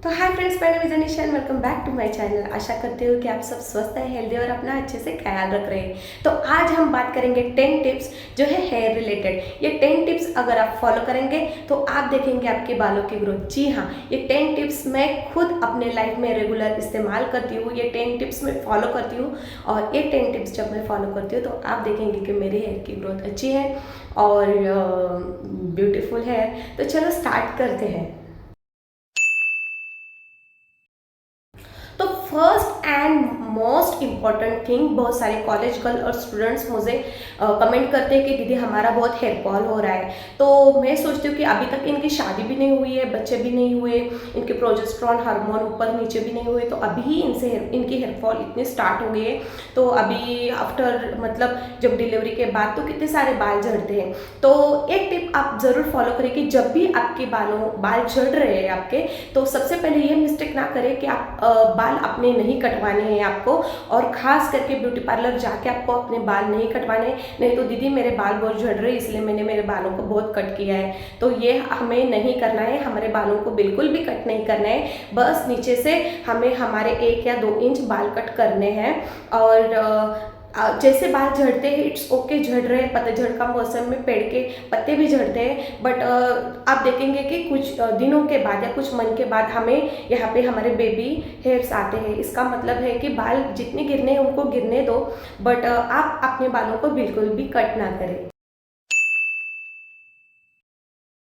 तो हाय फ्रेंड्स, मैं नाम Janisha and welcome back to my channel. आशा करती हूँ कि आप सब स्वस्थ हैं, हेल्दी और अपना अच्छे से ख्याल रख रहे हैं। तो आज हम बात करेंगे 10 टिप्स जो है हेयर रिलेटेड। ये 10 टिप्स अगर आप फॉलो करेंगे तो आप देखेंगे आपके बालों की ग्रोथ। जी हाँ, ये 10 टिप्स मैं खुद अपने लाइफ में रेगुलर इस्तेमाल करती हूँ। ये 10 टिप्स मैं फॉलो करती हूँ और ये 10 टिप्स जब मैं फॉलो करती हूँ तो आप देखेंगे कि मेरे हेयर की ग्रोथ अच्छी है और ब्यूटीफुल है। तो चलो स्टार्ट करते हैं। तो first and most important thing, बहुत सारे कॉलेज गर्ल और स्टूडेंट्स मुझे कमेंट करते हैं कि दीदी हमारा बहुत हेयर फॉल हो रहा है। तो मैं सोचती हूँ कि अभी तक इनकी शादी भी नहीं हुई है, बच्चे भी नहीं हुए, इनके प्रोजेस्टेरॉन हार्मोन ऊपर नीचे भी नहीं हुए, तो अभी ही इनकी हेयर फॉल इतनी स्टार्ट हो गई है। तो अभी आफ्टर मतलब जब डिलीवरी के बाद तो कितने सारे बाल झड़ते हैं। तो एक टिप आप ज़रूर फॉलो करें कि जब भी आपके बाल झड़ रहे हैं आपके, तो सबसे पहले ये मिस्टेक ना करें कि आप बाल अपने नहीं कटवाने हैं आपको, और खास करके ब्यूटी पार्लर जाके आपको अपने बाल नहीं कटवाने। नहीं तो दीदी मेरे बाल बहुत झड़ रहे इसलिए मैंने मेरे बालों को बहुत कट किया है, तो ये हमें नहीं करना है। हमारे बालों को बिल्कुल भी कट नहीं करना है, बस नीचे से हमें हमारे 1 या 2 इंच बाल कट करने हैं। और जैसे बाल झड़ते हैं इट्स ओके, झड़ रहे हैं, पतझड़ का मौसम में पेड़ के पत्ते भी झड़ते हैं, बट आप देखेंगे कि कुछ दिनों के बाद या कुछ मंथ के बाद हमें यहाँ पे हमारे बेबी हेयर्स आते हैं। इसका मतलब है कि बाल जितने गिरने हैं उनको गिरने दो, बट आप अपने बालों को बिल्कुल भी कट ना करें।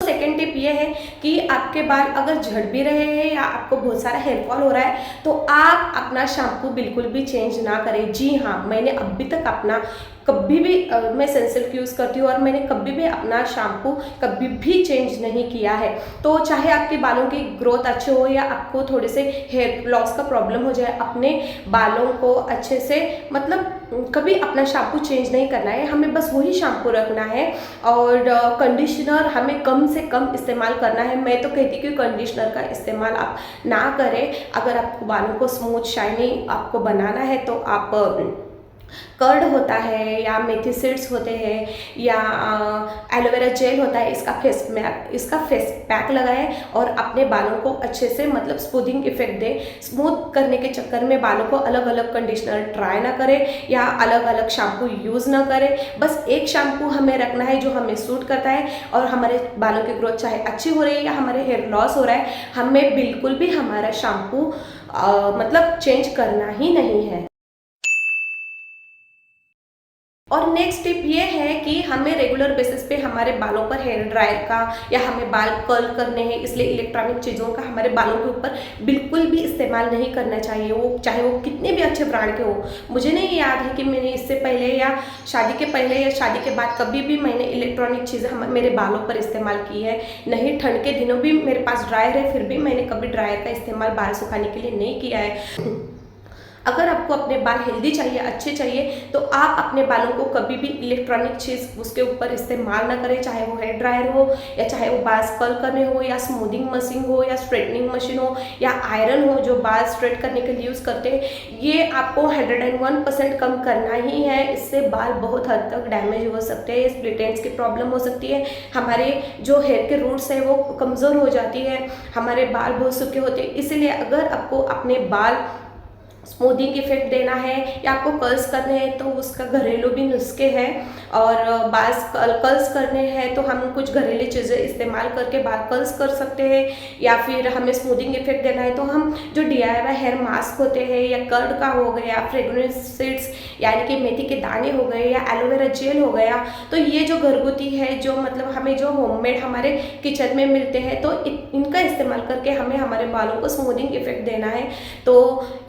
सेकेंड टिप ये है कि आपके बाल अगर झड़ भी रहे हैं या आपको बहुत सारा हेयर फॉल हो रहा है तो आप अपना शैम्पू बिल्कुल भी चेंज ना करें। जी हाँ, मैंने अभी तक अपना कभी भी मैं सनसिल्क यूज़ करती हूँ और मैंने कभी भी अपना शैम्पू कभी भी चेंज नहीं किया है। तो चाहे आपके बालों की ग्रोथ अच्छे हो या आपको थोड़े से हेयर लॉस का प्रॉब्लम हो जाए, अपने बालों को अच्छे से मतलब कभी अपना शैम्पू चेंज नहीं करना है, हमें बस वही शैम्पू रखना है। और कंडीशनर हमें कम से कम इस्तेमाल करना है। मैं तो कहती कि कंडीशनर का इस्तेमाल आप ना करें। अगर आपको बालों को स्मूथ शाइनी आपको बनाना है तो आप कर्ड होता है या मेथी सीड्स होते हैं या एलोवेरा जेल होता है, इसका फेस पैक लगाएं और अपने बालों को अच्छे से मतलब स्मूथिंग इफेक्ट दें। स्मूथ करने के चक्कर में बालों को अलग अलग कंडीशनर ट्राई ना करें या अलग अलग शैम्पू यूज़ ना करें। बस एक शैम्पू हमें रखना है जो हमें सूट करता है, और हमारे बालों की ग्रोथ चाहे अच्छी हो रही है या हमारे हेयर लॉस हो रहा है, हमें बिल्कुल भी हमारा शैम्पू मतलब चेंज करना ही नहीं है। और नेक्स्ट टिप ये है कि हमें रेगुलर बेसिस पे हमारे बालों पर हेयर ड्रायर का या हमें बाल कर्ल करने हैं, इसलिए इलेक्ट्रॉनिक चीज़ों का हमारे बालों के ऊपर बिल्कुल भी इस्तेमाल नहीं करना चाहिए, वो चाहे वो कितने भी अच्छे ब्रांड के हो। मुझे नहीं याद है कि मैंने इससे पहले या शादी के पहले या शादी के बाद कभी भी मैंने इलेक्ट्रॉनिक चीज़ें मेरे बालों पर इस्तेमाल की है। नहीं, ठंड के दिनों भी मेरे पास ड्रायर है, फिर भी मैंने कभी ड्रायर का इस्तेमाल बाल सुखाने के लिए नहीं किया है। अगर आपको अपने बाल हेल्दी चाहिए, अच्छे चाहिए, तो आप अपने बालों को कभी भी इलेक्ट्रॉनिक चीज़ उसके ऊपर इस्तेमाल ना करें, चाहे वो हेयर ड्रायर हो या चाहे वो बाल कर्ल करने हो या स्मूथिंग मशीन हो या स्ट्रेटनिंग मशीन हो या आयरन हो जो बाल स्ट्रेट करने के लिए यूज़ करते हैं। ये आपको 101% कम करना ही है, इससे बाल बहुत हद तक डैमेज हो सकते हैं, स्प्लिट एंड्स की प्रॉब्लम हो सकती है, हमारे जो हेयर के रूट्स है वो कमज़ोर हो जाती है, हमारे बाल बहुत सूखे होते हैं। इसीलिए अगर आपको अपने बाल स्मूथिंग इफेक्ट देना है या आपको कर्ल्स करने हैं तो उसका घरेलू भी नुस्खे हैं, और बाल कर्ल्स करने हैं तो हम कुछ घरेलू चीज़ें इस्तेमाल करके बाल कर्ल्स कर सकते हैं। या फिर हमें स्मूथिंग इफेक्ट देना है तो हम जो DIY हेयर मास्क होते हैं या कर्ड का हो गया, फ्रेगरेंस सीड्स यानी कि मेथी के दाने हो गए या एलोवेरा जेल हो गया, तो ये जो घरगुती है जो मतलब हमें जो होममेड हमारे किचन में मिलते हैं, तो इनका इस्तेमाल करके हमें हमारे बालों को स्मूथिंग इफेक्ट देना है। तो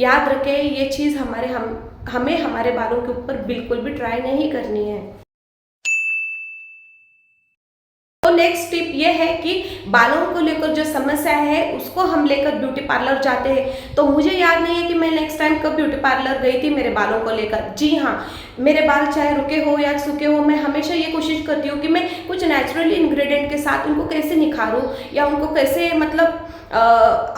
याद रखें ये चीज़ हमें हमारे बालों के ऊपर बिल्कुल भी ट्राई नहीं करनी है। तो नेक्स्ट टिप ये है कि बालों को लेकर जो समस्या है उसको हम लेकर ब्यूटी पार्लर जाते हैं। तो मुझे याद नहीं है कि मैं नेक्स्ट टाइम कब ब्यूटी पार्लर गई थी मेरे बालों को लेकर। जी हाँ, मेरे बाल चाहे रुके हो या सूखे हो, मैं हमेशा ये कोशिश करती हूँ कि मैं कुछ नेचुरल इंग्रेडिएंट के साथ उनको कैसे निखारूँ या उनको कैसे मतलब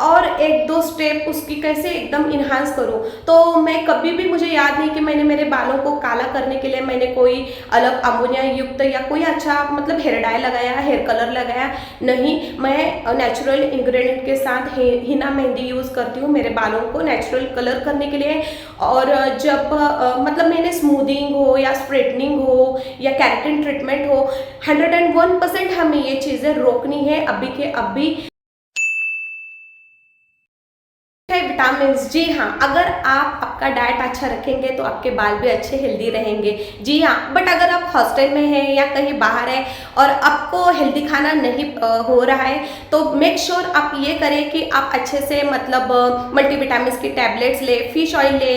और एक दो स्टेप उसकी कैसे एकदम इन्हांस करूँ। तो मैं कभी भी, मुझे याद नहीं कि मैंने मेरे बालों को काला करने के लिए मैंने कोई अलग अमोनिया युक्त या कोई अच्छा मतलब हेयर डाई लगाया, हेयर कलर लगाया, नहीं। मैं नेचुरल इंग्रेडिएंट के साथ हिना मेहंदी यूज़ करती हूँ मेरे बालों को नेचुरल कलर करने के लिए। और जब मतलब मैंने स्मूदिंग हो या स्ट्रेटनिंग हो या केराटिन ट्रीटमेंट हो, 101% हमें ये चीज़ें रोकनी है अभी के अभी। है विटामिन, जी हाँ, अगर आप आपका डाइट अच्छा रखेंगे तो आपके बाल भी अच्छे हेल्दी रहेंगे। जी हाँ, बट अगर आप हॉस्टल में हैं या कहीं बाहर हैं और आपको हेल्दी खाना नहीं हो रहा है, तो मेक श्योर आप ये करें कि आप अच्छे से मतलब मल्टीविटामिन की टैबलेट्स ले, फिश ऑयल ले।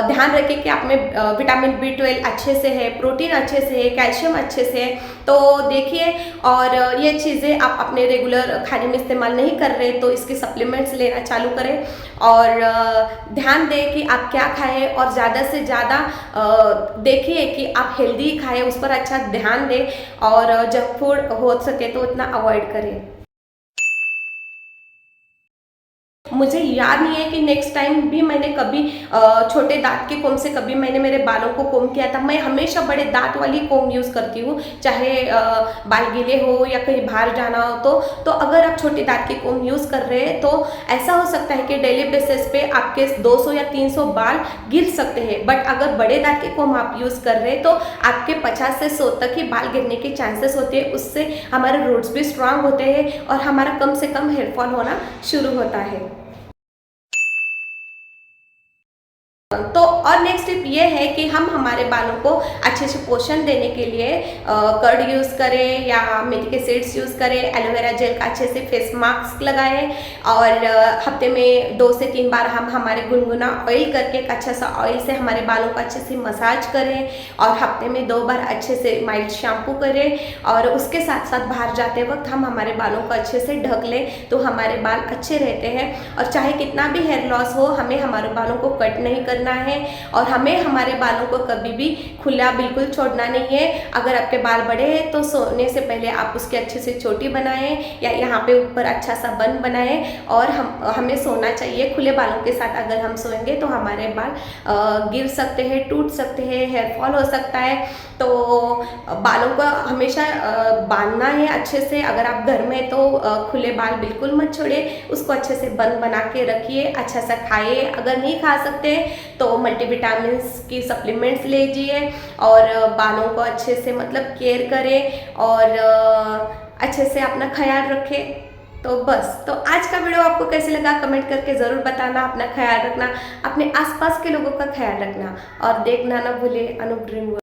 ध्यान रखें कि आप में विटामिन B12 अच्छे से है, प्रोटीन अच्छे से है, कैल्शियम अच्छे से है। तो देखिए, और ये चीज़ें आप अपने रेगुलर खाने में इस्तेमाल नहीं कर रहे तो इसके सप्लीमेंट्स लेना चालू करें। और ध्यान दें कि आप क्या खाएं और ज़्यादा से ज़्यादा देखिए कि आप हेल्दी खाएं, उस पर अच्छा ध्यान दें। और जंक फूड हो सके तो उतना अवॉइड करें। मुझे याद नहीं है कि नेक्स्ट टाइम भी मैंने कभी छोटे दांत के कोम से कभी मैंने मेरे बालों को कोम किया था। मैं हमेशा बड़े दांत वाली कोम यूज़ करती हूँ, चाहे बाल गीले हो या कहीं बाहर जाना हो। तो अगर आप छोटे दांत के कोम यूज़ कर रहे हैं तो ऐसा हो सकता है कि डेली बेसिस पे आपके 200 या 300 बाल गिर सकते हैं। बट अगर बड़े दांत के कोम आप यूज़ कर रहे हैं तो आपके 50 से 100 तक ही बाल गिरने के चांसेस होते हैं। उससे हमारे रूट्स भी स्ट्रांग होते हैं और हमारा कम से कम हेयर फॉल होना शुरू होता है। तो और नेक्स्ट टिप ये है कि हम हमारे बालों को अच्छे से पोषण देने के लिए कर्ड यूज़ करें या मेथी के सीड्स यूज़ करें, एलोवेरा जेल का अच्छे से फेस मास्क लगाएं। और हफ्ते में 2 से 3 बार हम हमारे गुनगुना ऑयल करके एक अच्छा सा ऑयल से हमारे बालों को अच्छे से मसाज करें। और हफ्ते में 2 बार अच्छे से माइल्ड शैम्पू करें। और उसके साथ साथ बाहर जाते वक्त हम हमारे बालों को अच्छे से ढक लें तो हमारे बाल अच्छे रहते हैं। और चाहे कितना भी हेयर लॉस हो, हमें हमारे बालों को कट नहीं करना है और हमें हमारे बालों को कभी भी खुला बिल्कुल छोड़ना नहीं है। अगर आपके बाल बड़े हैं तो सोने से पहले आप उसकी अच्छे से चोटी बनाएं या यहाँ पे ऊपर अच्छा सा बन बनाएं। और हमें सोना चाहिए खुले बालों के साथ। अगर हम सोएंगे तो हमारे बाल गिर सकते हैं, टूट सकते हैं, हेयर फॉल हो सकता है। तो बालों को हमेशा बांधना है अच्छे से। अगर आप घर में तो खुले बाल बिल्कुल मत छोड़िए, उसको अच्छे से बंद बना के रखिए, अच्छा सा खाइए। अगर नहीं खा सकते तो मल्टीविटामिन की सप्लीमेंट्स लीजिए और बालों को अच्छे से मतलब केयर करें और अच्छे से अपना ख्याल रखें। तो बस, तो आज का वीडियो आपको कैसे लगा कमेंट करके ज़रूर बताना। अपना ख्याल रखना, अपने आसपास के लोगों का ख्याल रखना और देखना ना भूले अनु ग्रीन।